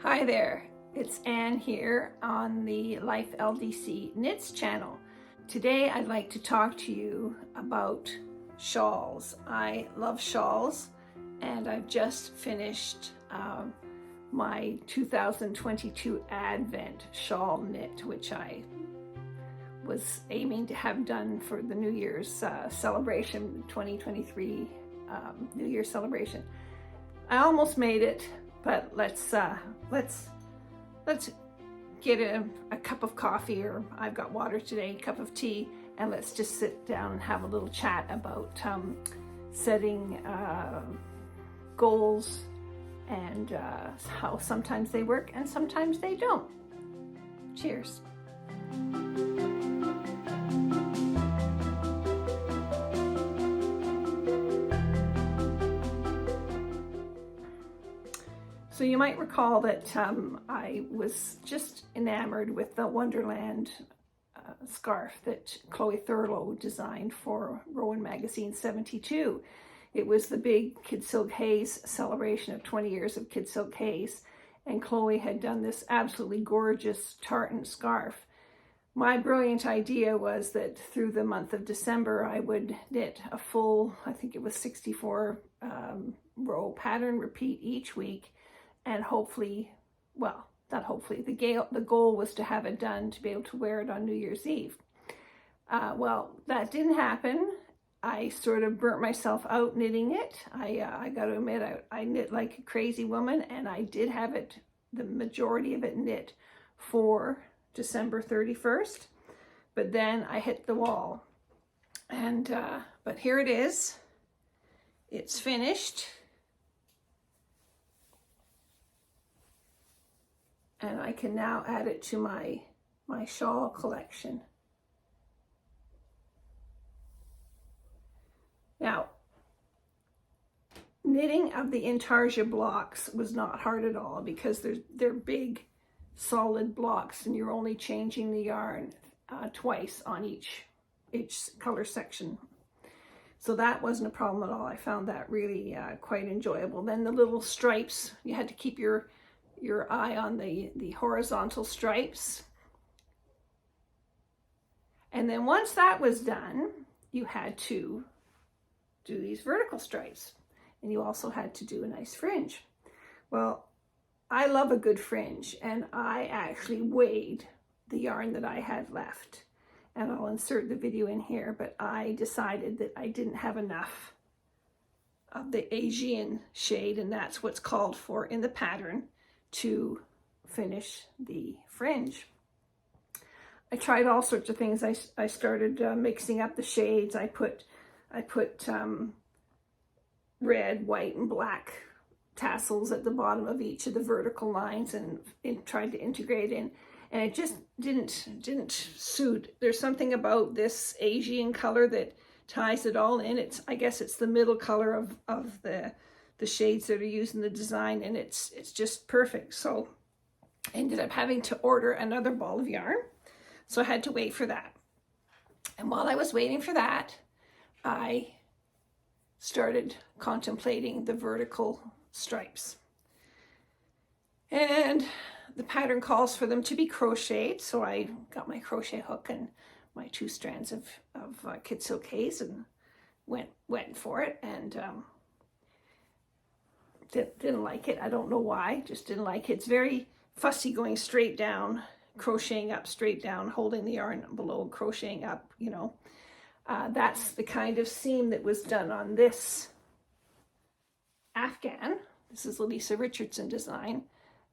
Hi there, it's Anne here on the Life LDC Knits channel. Today I'd like to talk to you about shawls. I love shawls, and I've just finished my 2022 Advent shawl knit, which I was aiming to have done for the New Year's celebration, 2023 New Year's celebration. I almost made it, but let's get a cup of coffee, or I've got water today, a cup of tea, and let's just sit down and have a little chat about setting goals and how sometimes they work and sometimes they don't. Cheers. So you might recall that I was just enamored with the Wonderland scarf that Chloe Thurlow designed for Rowan magazine 72. It was the big Kid Silk Haze celebration of 20 years of Kid Silk Haze, and Chloe had done this absolutely gorgeous tartan scarf. My brilliant idea was that through the month of December I would knit a full, I think it was 64 row pattern repeat each week, and hopefully, well, not hopefully, the goal was to have it done to be able to wear it on New Year's Eve. Well, that didn't happen. I sort of burnt myself out knitting it. I got to admit, I knit like a crazy woman, and I did have it, the majority of it knit for December 31st, but then I hit the wall. And, but here it is. It's finished. And I can now add it to my shawl collection. Now, knitting of the intarsia blocks was not hard at all, because they're big, solid blocks, and you're only changing the yarn twice on each color section. So that wasn't a problem at all. I found that really quite enjoyable. Then the little stripes, you had to keep your eye on the horizontal stripes. And then once that was done, you had to do these vertical stripes, and you also had to do a nice fringe. Well, I love a good fringe, and I actually weighed the yarn that I had left, and I'll insert the video in here, but I decided that I didn't have enough of the Asian shade, and that's what's called for in the pattern, to finish the fringe. I tried all sorts of things. I started mixing up the shades. I put red, white, and black tassels at the bottom of each of the vertical lines, and tried to integrate in, and it just didn't suit. There's something about this Asian color that ties it all in. I guess it's the middle color of the shades that are used in the design, and it's just perfect. So I ended up having to order another ball of yarn, so I had to wait for that. And while I was waiting for that, I started contemplating the vertical stripes, and the pattern calls for them to be crocheted, so I got my crochet hook and my 2 strands of Kid Silk Haze and went for it, and didn't like it. I don't know why, just didn't like it. It's very fussy going straight down, crocheting up, straight down, holding the yarn below, crocheting up, you know. That's the kind of seam that was done on this Afghan. This is Lisa Richardson design,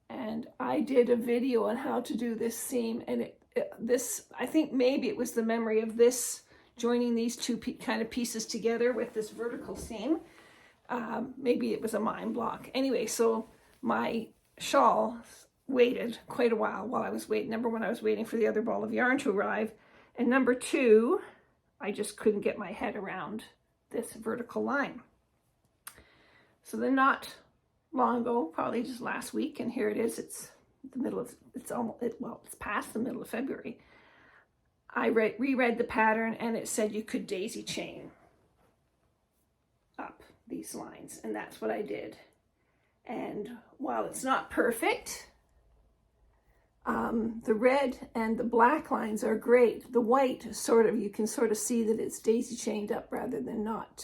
and I did a video on how to do this seam, and I think maybe it was the memory of this, joining these two kind of pieces together with this vertical seam. Maybe it was a mind block. Anyway, so my shawl waited quite a while I was waiting. Number one, I was waiting for the other ball of yarn to arrive, and number two, I just couldn't get my head around this vertical line. So then, not long ago, probably just last week, and here it is. It's the middle of, it's past the middle of February. I reread the pattern and it said you could daisy chain up these lines, and that's what I did. And while it's not perfect, the red and the black lines are great. The white you can sort of see that it's daisy chained up rather than not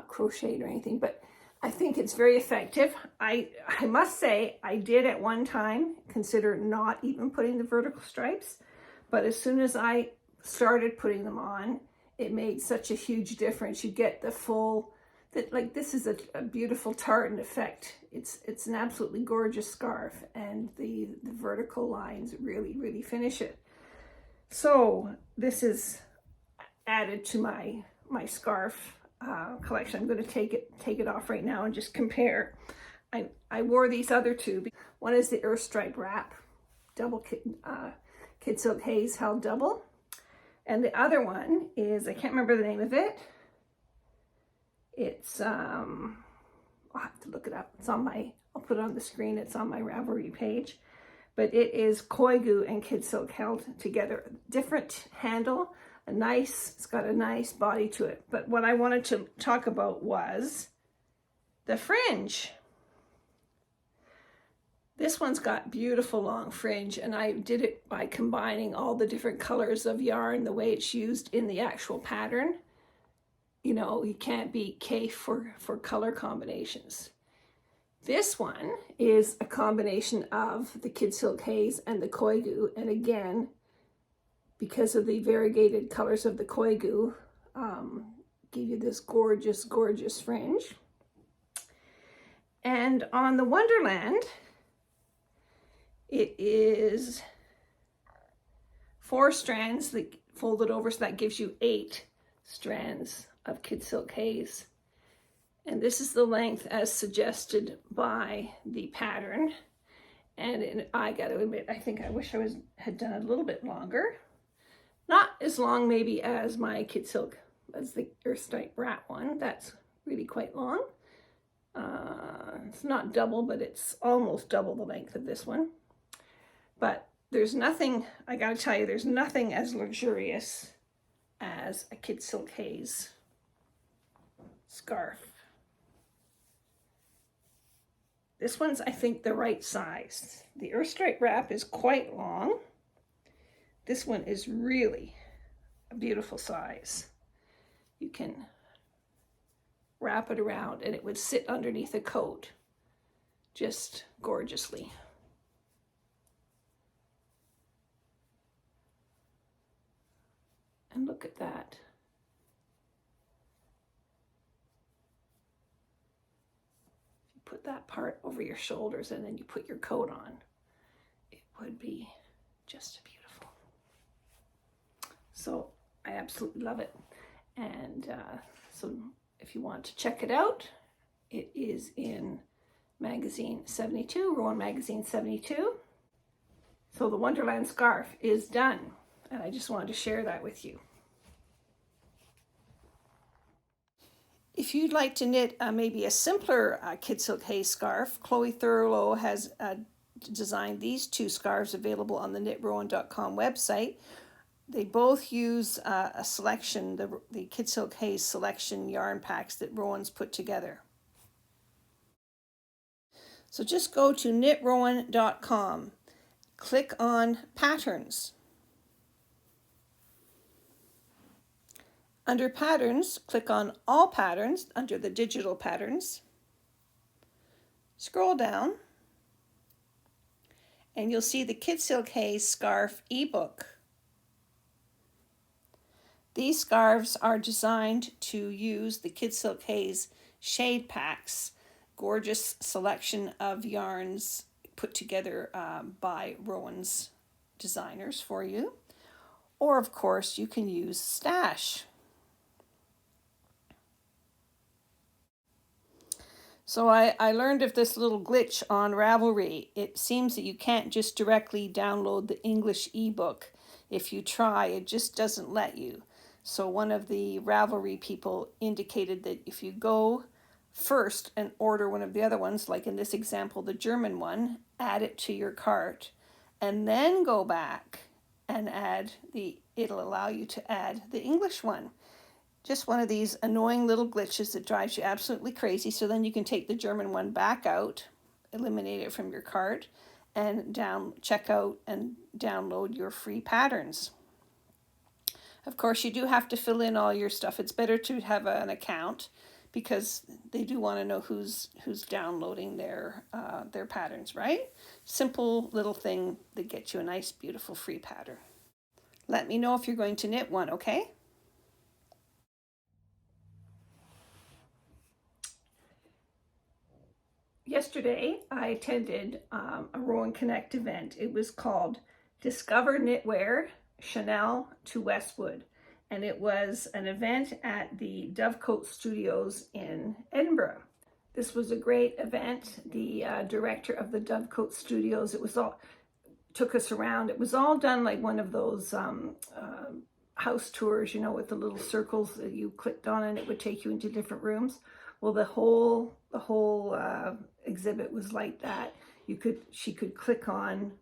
crocheted or anything. But I think it's very effective. I must say I did at one time consider not even putting the vertical stripes, but as soon as I started putting them on, it made such a huge difference. You get the full, like this is a beautiful tartan effect. It's an absolutely gorgeous scarf, and the vertical lines really finish it. So this is added to my scarf collection. I'm going to take it off right now and just compare. I wore these other two. One is the earth stripe wrap, double kid silk haze held double, and the other one is, I can't remember the name of it. It's I'll have to look it up. I'll put it on the screen. It's on my Ravelry page, but it is koigu and kid silk held together. Different handle. It's got a nice body to it. But what I wanted to talk about was the fringe. This one's got beautiful long fringe, and I did it by combining all the different colors of yarn, the way it's used in the actual pattern. You know, you can't beat K for color combinations. This one is a combination of the kid silk haze and the koigu, and again, because of the variegated colors of the koigu, give you this gorgeous fringe. And on the Wonderland, it is 4 strands that folded over, so that gives you 8 strands of kid silk haze. And this is the length as suggested by the pattern. And I got to admit, I think I wish I had done it a little bit longer. Not as long maybe as my kid silk, as the earth stripe wrap one. That's really quite long. It's not double, but it's almost double the length of this one. But there's nothing, I gotta tell you, there's nothing as luxurious as a kid silk haze scarf. This one's, I think, the right size. The earth stripe wrap is quite long. This one is really a beautiful size. You can wrap it around and it would sit underneath a coat just gorgeously. And look at that. You put that part over your shoulders and then you put your coat on. It would be just beautiful. So I absolutely love it. And so if you want to check it out, it is in magazine 72, Rowan magazine 72. So the Wonderland scarf is done. And I just wanted to share that with you. If you'd like to knit maybe a simpler kid silk haze scarf, Chloe Thurlow has designed these 2 scarves available on the knitrowan.com website. They both use a selection, the kid silk haze selection yarn packs that Rowan's put together. So just go to knitrowan.com, click on patterns. Under patterns, click on all patterns under the digital patterns. Scroll down and you'll see the Kid Silk Haze Scarf ebook. These scarves are designed to use the Kid Silk Haze shade packs, gorgeous selection of yarns put together by Rowan's designers for you. Or of course you can use stash. So I learned of this little glitch on Ravelry. It seems that you can't just directly download the English ebook. If you try, it just doesn't let you. So one of the Ravelry people indicated that if you go first and order one of the other ones, like in this example, the German one, add it to your cart, and then go back and it'll allow you to add the English one. Just one of these annoying little glitches that drives you absolutely crazy. So then you can take the German one back out, eliminate it from your cart, and check out and download your free patterns. Of course, you do have to fill in all your stuff. It's better to have an account because they do want to know who's downloading their patterns, right? Simple little thing that gets you a nice, beautiful free pattern. Let me know if you're going to knit one, okay? Yesterday, I attended a Rowan Connect event. It was called Discover Knitwear, Chanel to Westwood. And it was an event at the Dovecote Studios in Edinburgh. This was a great event. The director of the Dovecote Studios, took us around. It was all done like one of those house tours, you know, with the little circles that you clicked on and it would take you into different rooms. Well, the whole exhibit was like that. She could click on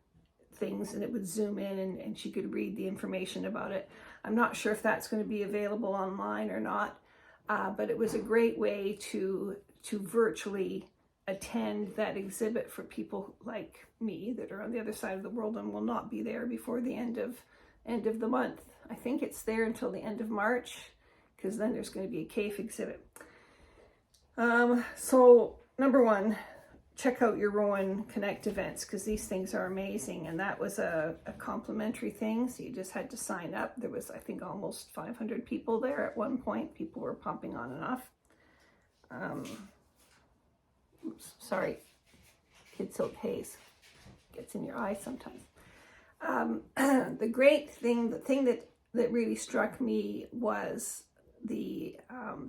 things and it would zoom in and she could read the information about it. I'm not sure if that's going to be available online or not, but it was a great way to virtually attend that exhibit for people like me that are on the other side of the world and will not be there before the end of the month. I think it's there until the end of March, because then there's going to be a cave exhibit. So number one, check out your Rowan Connect events because these things are amazing. And that was a complimentary thing. So you just had to sign up. There was, I think, almost 500 people there at one point. People were popping on and off. Oops, sorry. Kid Silk Haze gets in your eye sometimes. The thing that really struck me was the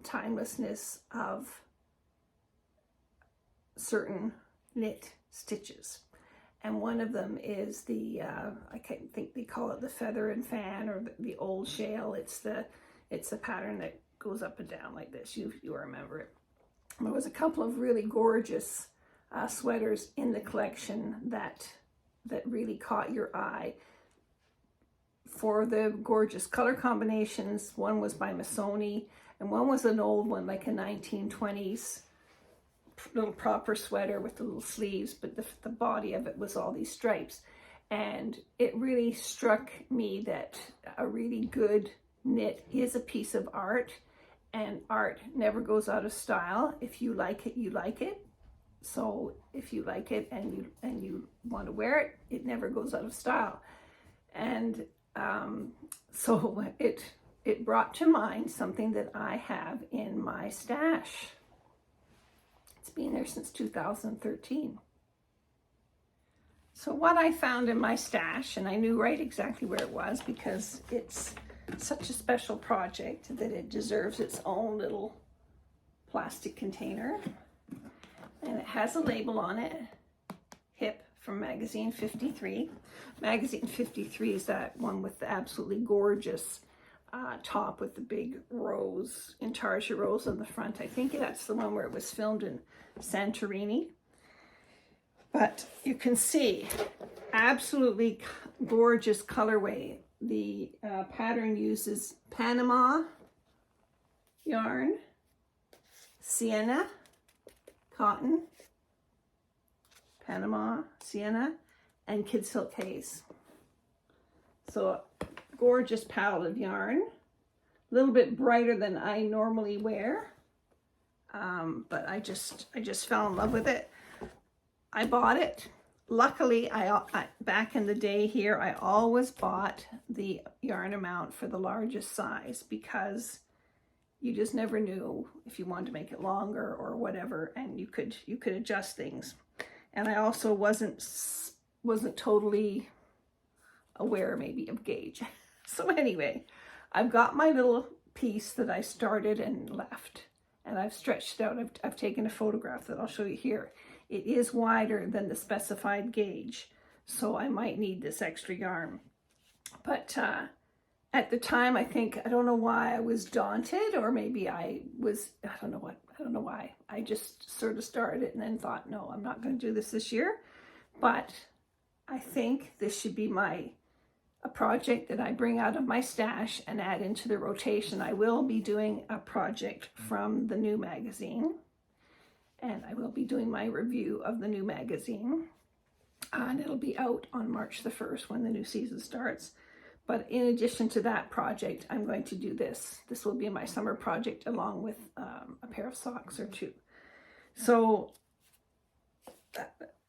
timelessness of certain knit stitches, and one of them is the I think they call it the feather and fan or the old shale. It's the pattern that goes up and down like this. You remember it. There was a couple of really gorgeous sweaters in the collection that really caught your eye for the gorgeous color combinations. One was by Missoni and one was an old one, like a 1920s little proper sweater with the little sleeves, but the body of it was all these stripes. And it really struck me that a really good knit is a piece of art, and art never goes out of style. If you like it, you like it. So if you like it and you want to wear it, it never goes out of style. And so it brought to mind something that I have in my stash. It's been there since 2013. So what I found in my stash, and I knew right exactly where it was because it's such a special project that it deserves its own little plastic container. And it has a label on it, Hip, from magazine 53. Magazine 53 is that one with the absolutely gorgeous top with the big rose, intarsia rose on the front. I think that's the one where it was filmed in Santorini. But you can see, absolutely gorgeous colorway. The pattern uses Panama yarn, sienna, cotton, Panama, sienna, and Kid Silk Haze. So gorgeous palette of yarn, a little bit brighter than I normally wear, but I just fell in love with it. I bought it. Luckily, I back in the day here, I always bought the yarn amount for the largest size because you just never knew if you wanted to make it longer or whatever, and you could adjust things. And I also wasn't totally aware maybe of gauge. So anyway, I've got my little piece that I started and left, and I've stretched it out. I've taken a photograph that I'll show you here. It is wider than the specified gauge, so I might need this extra yarn. But at the time, I don't know why I was daunted, or maybe I don't know why. I just sort of started it and then thought, no, I'm not going to do this year. But I think this should be my a project that I bring out of my stash and add into the rotation. I will be doing a project from the new magazine, and I will be doing my review of the new magazine, and it'll be out on March the 1st when the new season starts. But in addition to that project, I'm going to do this. This will be my summer project along with a pair of socks or two. So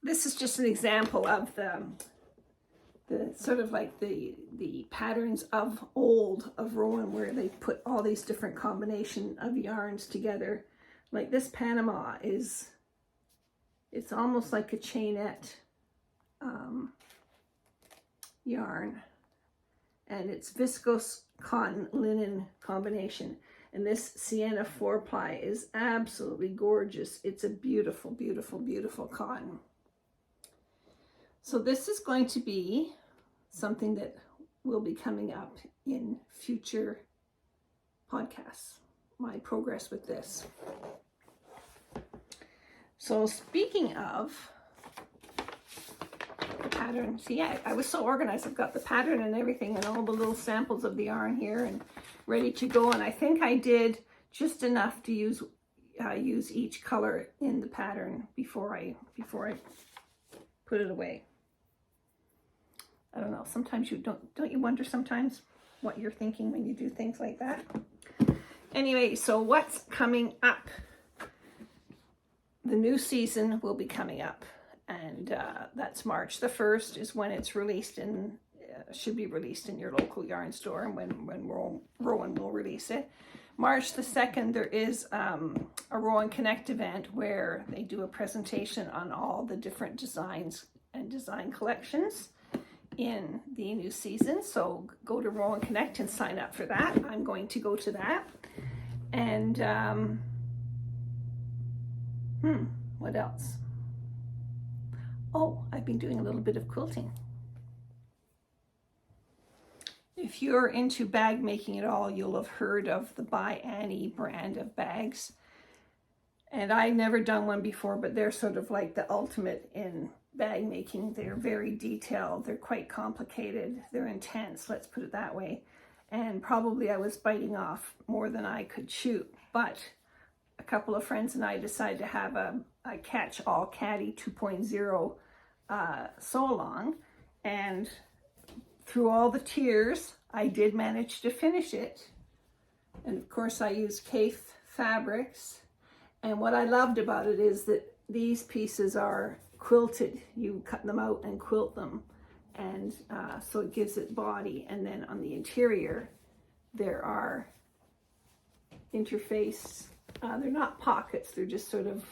this is just an example of the sort of like the patterns of old of Rowan, where they put all these different combination of yarns together. Like this Panama it's almost like a chainette yarn, and it's viscose cotton linen combination. And this Sienna 4-ply is absolutely gorgeous. It's a beautiful, beautiful, beautiful cotton. So this is going to be something that will be coming up in future podcasts, my progress with this. So speaking of the pattern, see, I was so organized. I've got the pattern and everything and all the little samples of the yarn here and ready to go. And I think I did just enough to use each color in the pattern before I put it away. I don't know, sometimes you don't you wonder sometimes what you're thinking when you do things like that? Anyway, so what's coming up? The new season will be coming up, and that's March the 1st is when it's released in, should be released in your local yarn store, and when Rowan will release it. March the 2nd, there is a Rowan Connect event where they do a presentation on all the different designs and design collections in the new season. So go to Rowan Connect and sign up for that. I'm going to go to that. And what else? Oh, I've been doing a little bit of quilting. If you're into bag making at all, you'll have heard of the By Annie brand of bags. And I've never done one before, but they're sort of like the ultimate in bag making. They're very detailed, they're quite complicated, they're intense, let's put it that way. And probably I was biting off more than I could chew, but a couple of friends and I decided to have a Catch-All Caddy 2.0 sew-along, and through all the tears I did manage to finish it. And of course I used Kaffe fabrics, and what I loved about it is that these pieces are quilted. You cut them out and quilt them, and so it gives it body. And then on the interior there are interface, they're not pockets, they're just sort of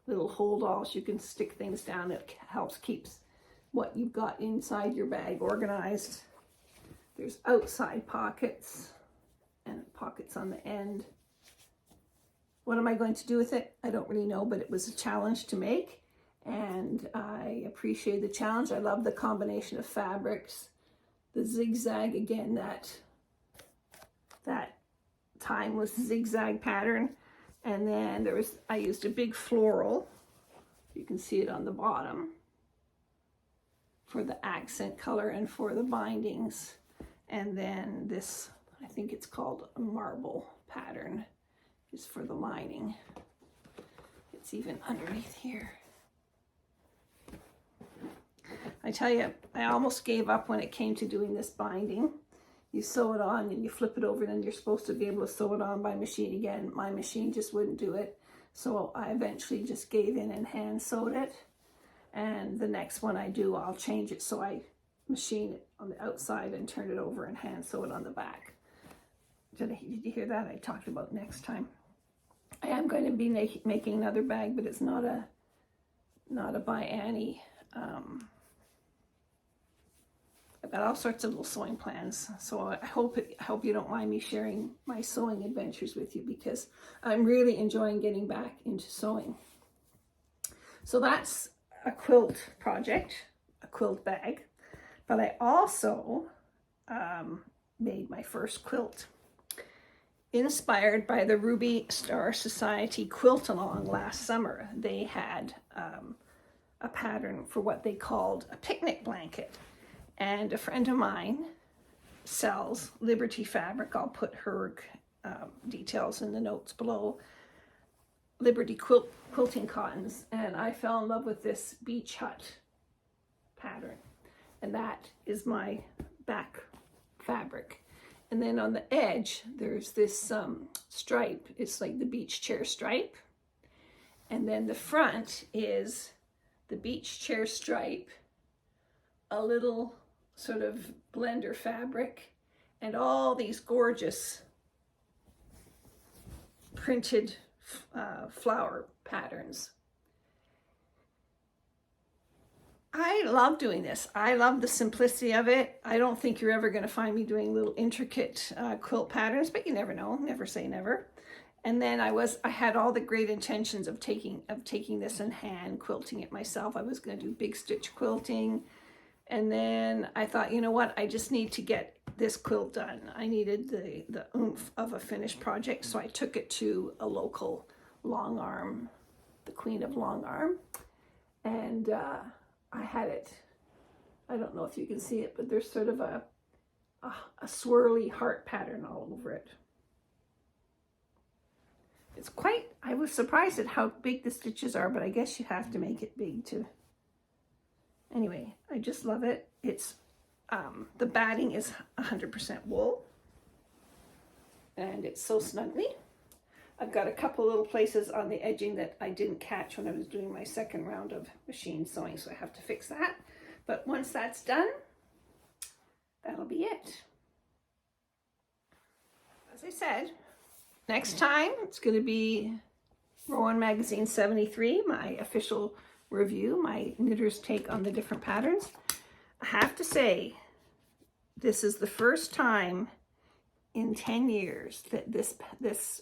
little hold-alls. You can stick things down. It helps keeps what you've got inside your bag organized. There's outside pockets and pockets on the end. What am I going to do with it? I don't really know, but it was a challenge to make, and I appreciate the challenge. I love the combination of fabrics, the zigzag, again, that timeless zigzag pattern. And then I used a big floral, you can see it on the bottom, for the accent color and for the bindings. And then this, I think it's called a marble pattern, is for the lining. It's even underneath here. I tell you, I almost gave up when it came to doing this binding. You sew it on and you flip it over, and then you're supposed to be able to sew it on by machine again. My machine just wouldn't do it. So I eventually just gave in and hand sewed it. And the next one I do, I'll change it so I machine it on the outside and turn it over and hand sew it on the back. Did you hear that? I talked about next time. I am going to be making another bag, but it's not a By Annie. I've got all sorts of little sewing plans, so I hope you don't mind me sharing my sewing adventures with you, because I'm really enjoying getting back into sewing. So that's a quilt project, a quilt bag, but I also made my first quilt, inspired by the Ruby Star Society quilt-along last summer. They had a pattern for what they called a picnic blanket. And a friend of mine sells, Liberty Fabric. I'll put her details in the notes below. Liberty quilting cottons, and I fell in love with this beach hut pattern, and that is my back fabric. And then on the edge there's this stripe. It's like the beach chair stripe, and then the front is the beach chair stripe, a little sort of blender fabric, and all these gorgeous printed flower patterns. I love doing this. I love the simplicity of it. I don't think you're ever going to find me doing little intricate quilt patterns, but you never know. Never say never. And then I had all the great intentions of taking this in hand, quilting it myself. I was going to do big stitch quilting. And then I thought, you know what? I just need to get this quilt done. I needed the oomph of a finished project. So I took it to a local long arm, the Queen of Long Arm. And I had it, I don't know if you can see it, but there's sort of a swirly heart pattern all over it. It's quite, I was surprised at how big the stitches are, but I guess you have to make it big to. Anyway, I just love it. It's, the batting is 100% wool, and it's so snuggly. I've got a couple little places on the edging that I didn't catch when I was doing my second round of machine sewing, so I have to fix that. But once that's done, that'll be it. As I said, next time it's going to be Rowan Magazine 73, my official review, my knitter's take on the different patterns. I have to say, this is the first time in 10 years that this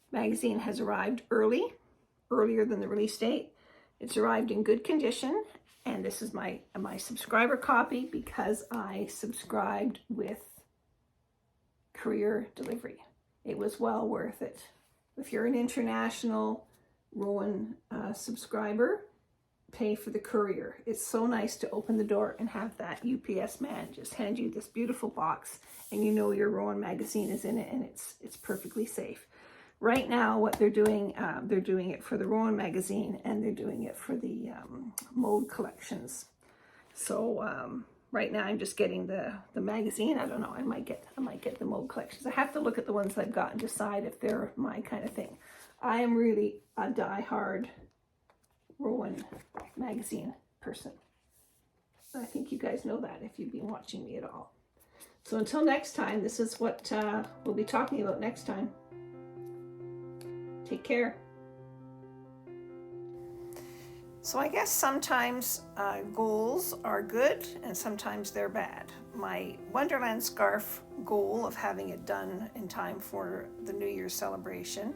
magazine has arrived earlier than the release date. It's arrived in good condition, and this is my subscriber copy because I subscribed with courier delivery. It was well worth it. If you're an international Rowan subscriber, pay for the courier. It's so nice to open the door and have that UPS man just hand you this beautiful box, and you know your Rowan magazine is in it, and it's perfectly safe. Right now, what they're doing it for the Rowan magazine, and they're doing it for the mode collections. So right now, I'm just getting the magazine. I don't know. I might get the mode collections. I have to look at the ones I've got and decide if they're my kind of thing. I am really a die-hard Rowan magazine person. I think you guys know that if you've been watching me at all. So until next time, this is what we'll be talking about next time. Take care. So I guess sometimes goals are good and sometimes they're bad. My Wonderland Scarf goal of having it done in time for the New Year's celebration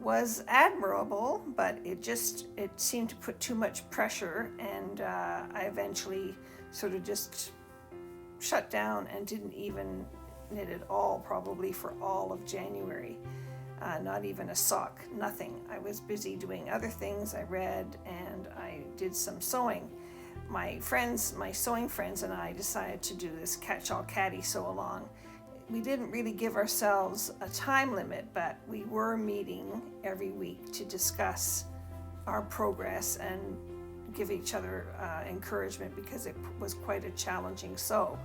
was admirable, but it seemed to put too much pressure, and I eventually sort of just shut down and didn't even knit at all, probably for all of January. Not even a sock, nothing. I was busy doing other things. I read and I did some sewing. My sewing friends and I decided to do this Catch-All Caddy sew-along. We didn't really give ourselves a time limit, but we were meeting every week to discuss our progress and give each other encouragement, because it was quite a challenging sew.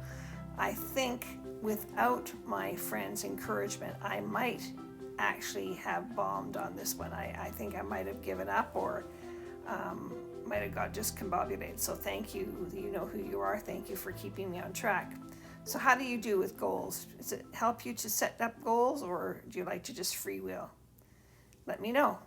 I think without my friends' encouragement, I might actually have bombed on this one. I think I might have given up, or might have got discombobulated. So thank you. You know who you are. Thank you for keeping me on track. So how do you do with goals? Does it help you to set up goals, or do you like to just freewheel? Let me know.